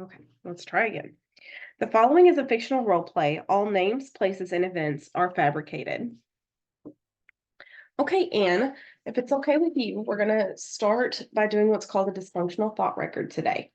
Okay, let's try again. The following is a fictional role play. All names, places, and events are fabricated. Okay, Anne, if it's okay with you, we're going to start by doing what's called a dysfunctional thought record today.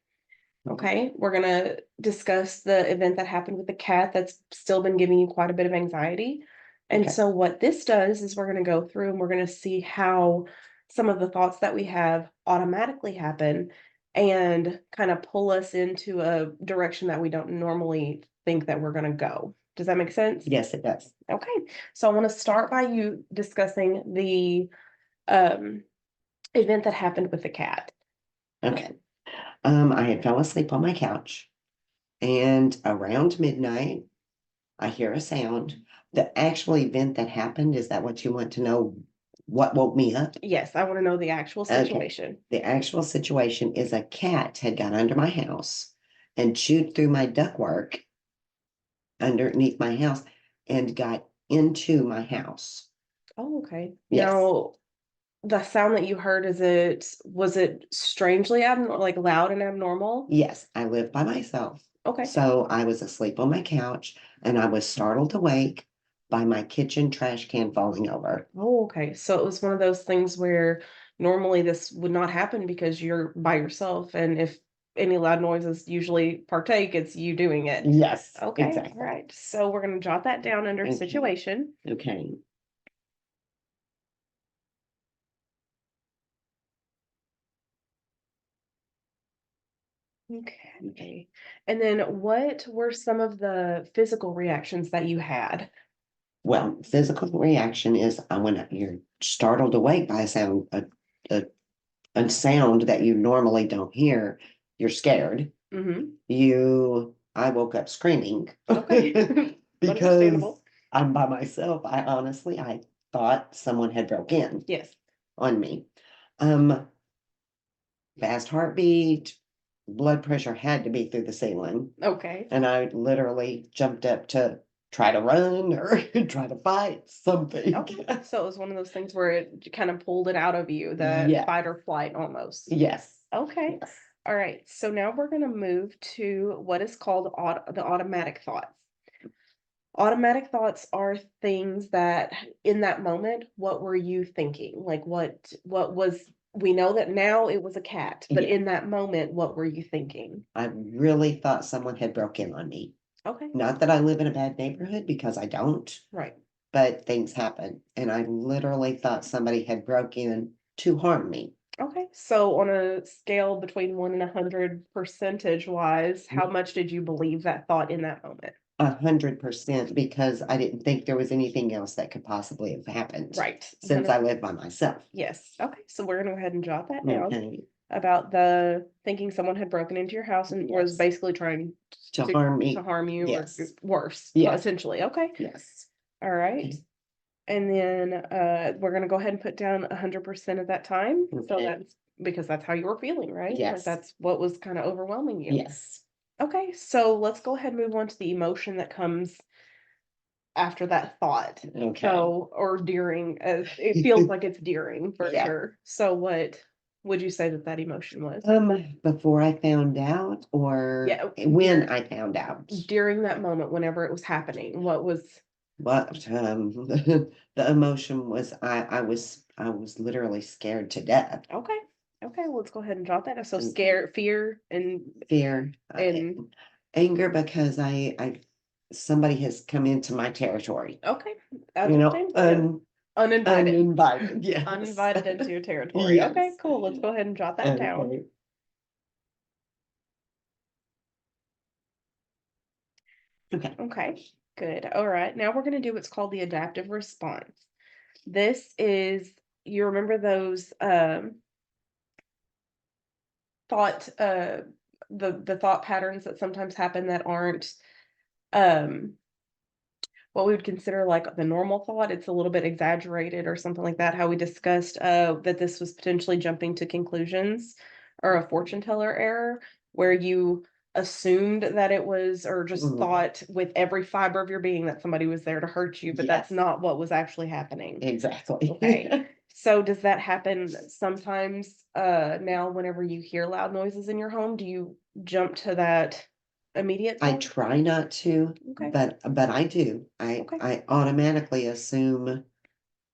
Okay, we're going to discuss the event that happened with the cat that's still been giving you quite a bit of anxiety. And Okay. so, what this does is we're going to go through and we're going to see how some of the thoughts that we have automatically happen and kind of pull us into a direction that we don't normally think that we're going to go. Does that make sense? Yes, it does. Okay, so I want to start by you discussing the event that happened with the cat. Okay. I had fell asleep on my couch, and around midnight, I hear a sound. The actual event that happened, is that what you want to know? What woke me up? Yes, I want to know the actual Okay. situation. The actual situation is a cat had got under my house and chewed through my ductwork underneath my house and got into my house. Oh, okay. Yes. Now, the sound that you heard, was it strangely abnormal, like loud and abnormal? Yes, I live by myself. Okay. So I was asleep on my couch and I was startled awake by my kitchen trash can falling over. Oh, okay. So it was one of those things where normally this would not happen because you're by yourself, and if any loud noises usually partake, it's you doing it. Yes, Okay, all exactly. right. So we're going to jot that down under Okay. situation. Okay. Okay. And then what were some of the physical reactions that you had? Well, physical reaction is when you're startled awake by a, a sound that you normally don't hear, you're scared. Mm-hmm. I woke up screaming. Okay. Because Understandable. I'm by myself. I thought someone had broke in Yes. on me. Um, Fast heartbeat, blood pressure had to be through the ceiling. Okay. And I literally jumped up to try to run or try to fight something. Okay. So it was one of those things where it kind of pulled it out of you, the Yeah. fight or flight almost. Yes. Okay. Yes. All right. So now we're going to move to what is called the automatic thoughts. Automatic thoughts are things that in that moment, what were you thinking? Like what was, we know that now it was a cat, but Yeah. in that moment, what were you thinking? I really thought someone had broke in on me. Okay. Not that I live in a bad neighborhood, because I don't, Right. but things happen. And I literally thought somebody had broke in to harm me. Okay. So on a scale between 1 and 100 percentage wise, how much did you believe that thought in that moment? 100%, because I didn't think there was anything else that could possibly have happened. Right. Since I live by myself. Yes. Okay. So we're going to go ahead and jot that down. Okay. About the thinking someone had broken into your house and was Yes. basically trying To harm me. to harm you, Yes. or worse, Yes. essentially. Okay. Yes. All right. Okay. And then we're going to go ahead and put down 100% of that time. So Okay. that's because that's how you were feeling, right? Like Yes. that's what was kind of overwhelming you. Yes. Okay. So let's go ahead and move on to the emotion that comes after that thought. Okay. So, or during, it feels like it's during for Yeah. sure. So what would you say that that emotion was? Before I found out, or Yeah. when I found out? During that moment, whenever it was happening, what was? But the emotion was, I was literally scared to death. Okay. Okay, well, let's go ahead and drop that. So Okay. scare, fear, and Fear and anger, because I somebody has come into my territory. okay, You know, understandable. Uninvited. uninvited. Yes. Uninvited into your territory. Yes. Okay, cool. Let's go ahead and jot that down. Okay. Okay, good. All right. Now we're going to do what's called the adaptive response. This is, you remember those thought the thought patterns that sometimes happen that aren't um what we would consider like the normal thought. It's a little bit exaggerated or something like that. How we discussed that this was potentially jumping to conclusions or a fortune teller error, where you assumed that it was, or just thought with every fiber of your being that somebody was there to hurt you, but that's Yes. not what was actually happening. Exactly. Okay. So does that happen sometimes, now whenever you hear loud noises in your home? Do you jump to that immediate I thought? try not to, Okay. but I do. Okay. I automatically assume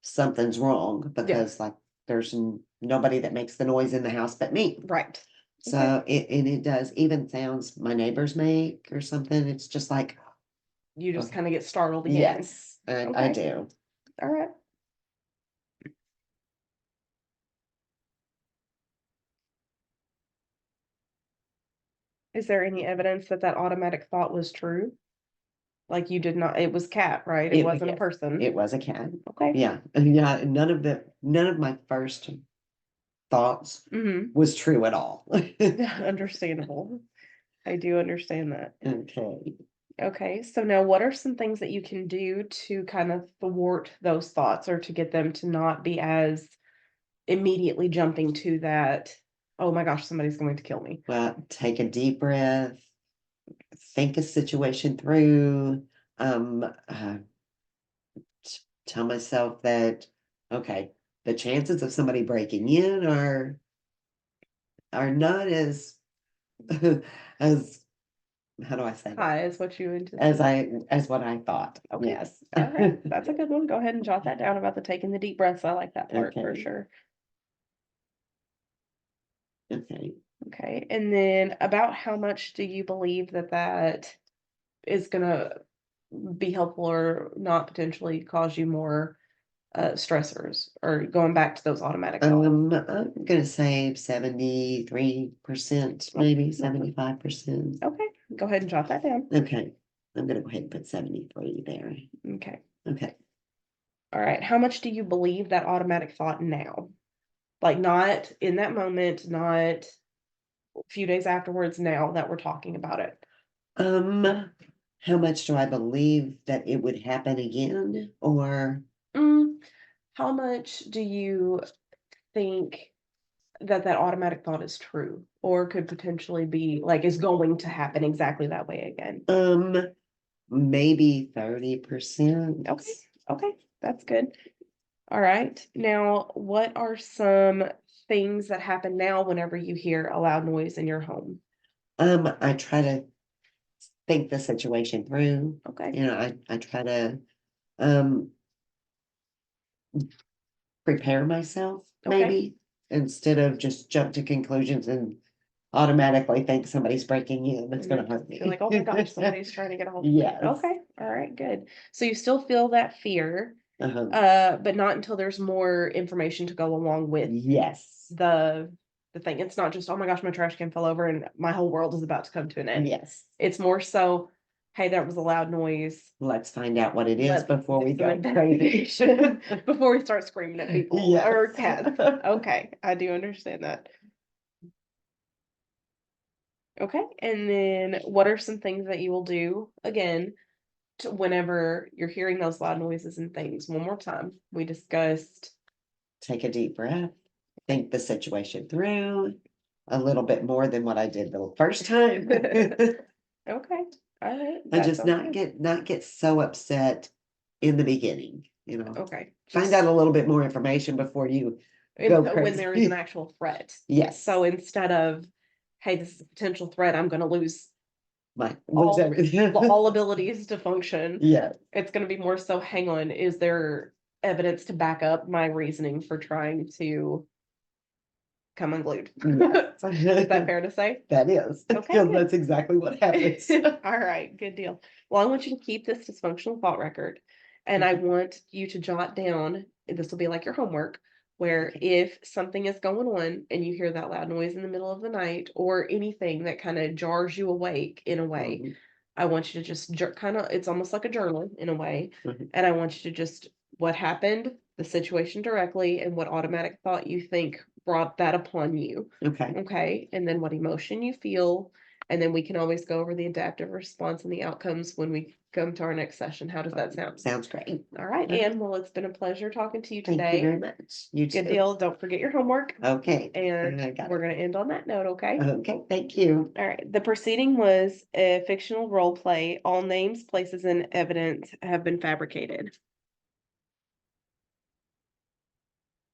something's wrong Yeah. because like there's nobody that makes the noise in the house but me. Right. Okay. So it does even sounds my neighbors make or something. It's just like, You just okay, kind of get startled again. yes, I Okay. do. All right. Is there any evidence that that automatic thought was true? Like you did not, it was cat, right? It wasn't a Yes, person. it was a cat. Okay. Yeah, yeah. None of my first thoughts Mm-hmm. was true at all. Understandable. I do understand that. Okay. Okay, so now what are some things that you can do to kind of thwart those thoughts or to get them to not be as immediately jumping to that, oh my gosh, somebody's going to kill me? Well, take a deep breath, think a situation through. Um, uh, Tell myself that okay, the chances of somebody breaking in are not as as how do I say that? Hi, is what you anticipate. As what I thought. Okay, Yes. all right, that's a good one. Go ahead and jot that down about the taking the deep breaths. I like that part for Okay. sure. Okay. Okay, and then about how much do you believe that that is gonna be helpful or not potentially cause you more stressors or going back to those automatic thoughts? I'm gonna say 73%, maybe 75%. Okay, go ahead and jot that down. Okay. I'm gonna go ahead and put 73 there. Okay. Okay. All right. How much do you believe that automatic thought now? Like not in that moment, not a few days afterwards, now that we're talking about it. How much do I believe that it would happen again? Or Mm, how much do you think that that automatic thought is true or could potentially be like is going to happen exactly that way again? maybe 30%. Okay. Okay. That's good. All right. Now, what are some things that happen now whenever you hear a loud noise in your home? I try to think the situation through. Okay. You know, I try to um prepare myself, Okay. maybe, instead of just jump to conclusions and automatically think somebody's breaking in, that's gonna hurt me. You're like, oh my gosh, somebody's trying to get a hold of me. Yes. Okay. All right. Good. So you still feel that fear, Uh-huh. but not until there's more information to go along with Yes. the thing. It's not just, oh my gosh, my trash can fell over and my whole world is about to come to an end. Yes. It's more so, hey, that was a loud noise. Let's find out what it is Let's before do we some go crazy. investigation before we start screaming at people Yes. or cats. Okay, I do understand that. Okay, and then what are some things that you will do again to whenever you're hearing those loud noises and things? One more time. We discussed. Take a deep breath, think the situation through a little bit more than what I did the first time. Okay, all right. And That just sounds good. not get so upset in the beginning, Okay, find out a little bit more information before you go when there is an crazy. actual threat. Yes. So instead of, hey, this is a potential threat, I'm going to lose Lose everything. all abilities to function. Yes. It's going to be more so, hang on, is there evidence to back up my reasoning for trying to come unglued? Yes. Is that fair to say? That is. Okay, Because good. that's exactly what happens. All right, good deal. Well, I want you to keep this dysfunctional thought record, and I want you to jot down, this will be like your homework, where if something is going on and you hear that loud noise in the middle of the night or anything that kind of jars you awake in a way, Mhm. I want you to just kind of, it's almost like a journal in a way. Mhm. And I want you to just, what happened, the situation directly, and what automatic thought you think brought that upon you. Okay. Okay. And then what emotion you feel. And then we can always go over the adaptive response and the outcomes when we come to our next session. How does that sound? Sounds great. All right, Anne. Well, it's been a pleasure talking to you Thank you today. very much. You Good too. deal. Don't forget your homework. Okay. And I got we're it. going to end on that note, okay? Okay, thank you. All right. The proceeding was a fictional role play. All names, places, and evidence have been fabricated.